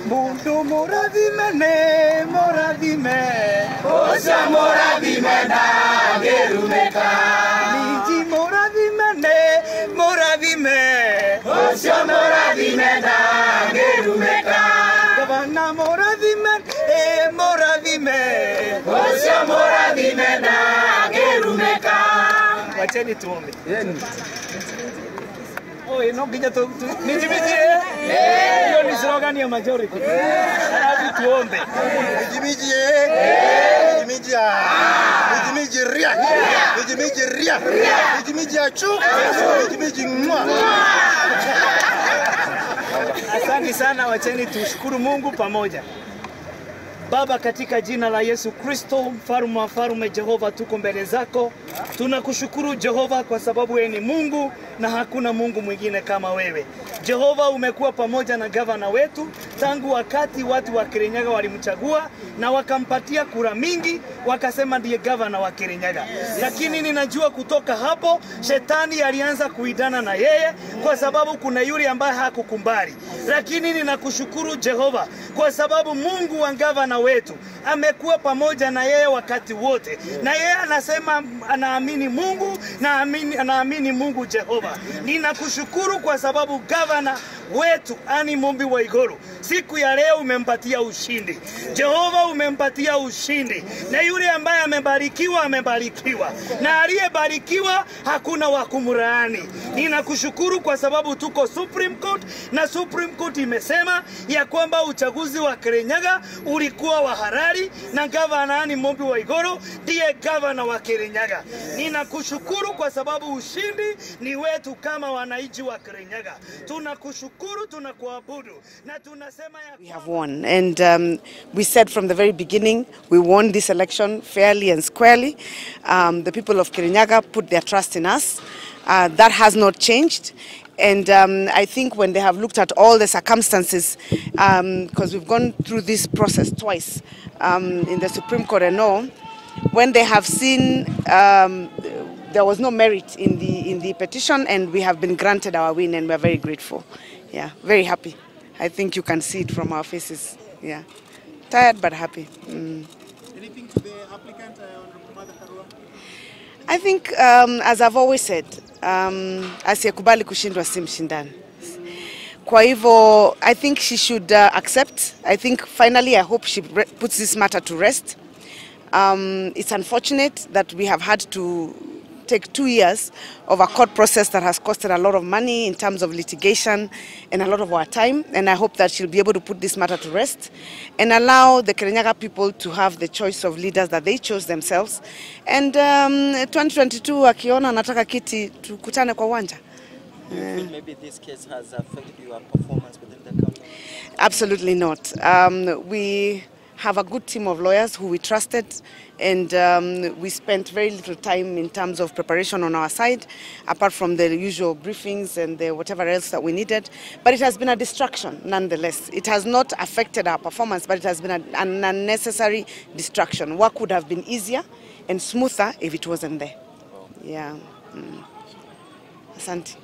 Mundu morathime, morathime, Oca morathime na gerumeka. Miji morathime, morathime, Oca morathime na gerumeka. Gavana morathime, morathime, Oca morathime na gerumeka. Wacheni tuombe. Oh, no nginya tu miji hiyo ni slogan ya majority. Hadi tuombe. Asante sana, wacheni tushukuru Mungu pamoja. Baba, katika jina la Yesu Kristo, mfalme wa falme, Jehova, tuko mbele zako. Tunakushukuru Jehova kwa sababu wewe ni Mungu na hakuna Mungu mwingine kama wewe. Jehova, umekuwa pamoja na gavana wetu tangu wakati watu wa Kirinyaga walimchagua na wakampatia kura mingi, wakasema ndiye gavana wa Kirinyaga. Lakini ninajua kutoka hapo shetani alianza kuidana na yeye kwa sababu kuna yule ambaye hakukumbali. Lakini ninakushukuru Jehova kwa sababu Mungu wa gavana wetu amekuwa pamoja na yeye wakati wote. Na yeye anasema anaamini Mungu na anaamini Mungu Jehova. Ninakushukuru kwa sababu gavana wetu Anne Mumbi wa Iguru siku ya leo umempatia ushindi. Jehova, umempatia ushindi. Na yule ambaye amebarikiwa amebarikiwa. Na aliyebarikiwa hakuna wa kumlaani. Ninakushukuru kwa sababu tuko Supreme Court na Supreme Court imesema ya kwamba uchaguzi wa Kirinyaga ulikuwa wa halali na gavana Anne Mumbi wa Iguru ndiye gavana wa Kirinyaga. Ninakushukuru kwa sababu ushindi ni wetu kama wananchi wa Kirinyaga. Tunakushukuru, tunakuabudu na tunasema ya we have won, and we said from the very beginning we won this election fairly and squarely. The people of Kirinyaga put their trust in us. That has not changed. And I think when they have looked at all the circumstances, because we've gone through this process twice in the Supreme Court and all, when they have seen there was no merit in the petition, and we have been granted our win, and we're very grateful. Yeah, very happy. I think you can see it from our faces. Yeah, tired but happy. Anything to the applicant, Honorable Martha Karua? I think, as I've always said, asiyekubali kushindwa si mshindani. Kwa hivyo, I think she should accept. I think finally, I hope she puts this matter to rest. It's unfortunate that we have had to take 2 years of a court process that has costed a lot of money in terms of litigation and a lot of our time. And I hope that she'll be able to put this matter to rest and allow the Kirinyaga people to have the choice of leaders that they chose themselves. And 2022, akiona anataka kiti, tukutane kwa uwanja. Do you feel maybe this case has affected your performance within the county? Absolutely not. We have a good team of lawyers who we trusted, and we spent very little time in terms of preparation on our side, apart from the usual briefings and whatever else that we needed. But it has been a distraction nonetheless. It has not affected our performance, but it has been an unnecessary distraction. Work would have been easier and smoother if it wasn't there. Yeah. Asante.